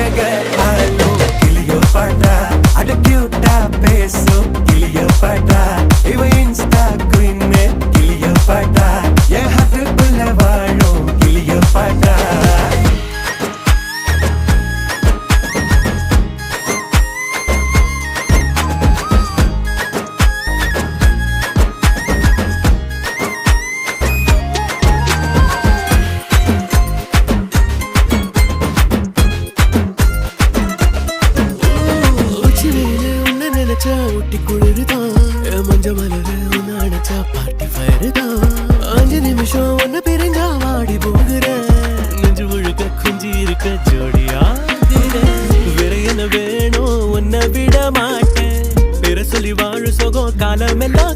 அழக ஆளும் கிளியோபாட்ரா அட கியூட்டா பேசும் கிளியோபாட்ரா இவ இன்ஸ்டா குயின் கிளியோபாட்ரா என் ஹார்ட்டுக்குள்ள வாழும் கிளியோபாட்ரா ஒட்டி குளிருதான் மஞ்ச மலரு உன்ன அணைச்சா பார்ட்டி ஃபயருதான் 5 நிமிஷம் ஒன்னு பிரிஞ்சா வாடி போகிறேன் நெஞ்சு முழுக்க குஞ்சி இருக்க ஜோடியா வேற என்ன வேணும் உன்னை விட மாட்டேன் வேற சொல்லி வாழு சோகம் காலம் எல்லாம்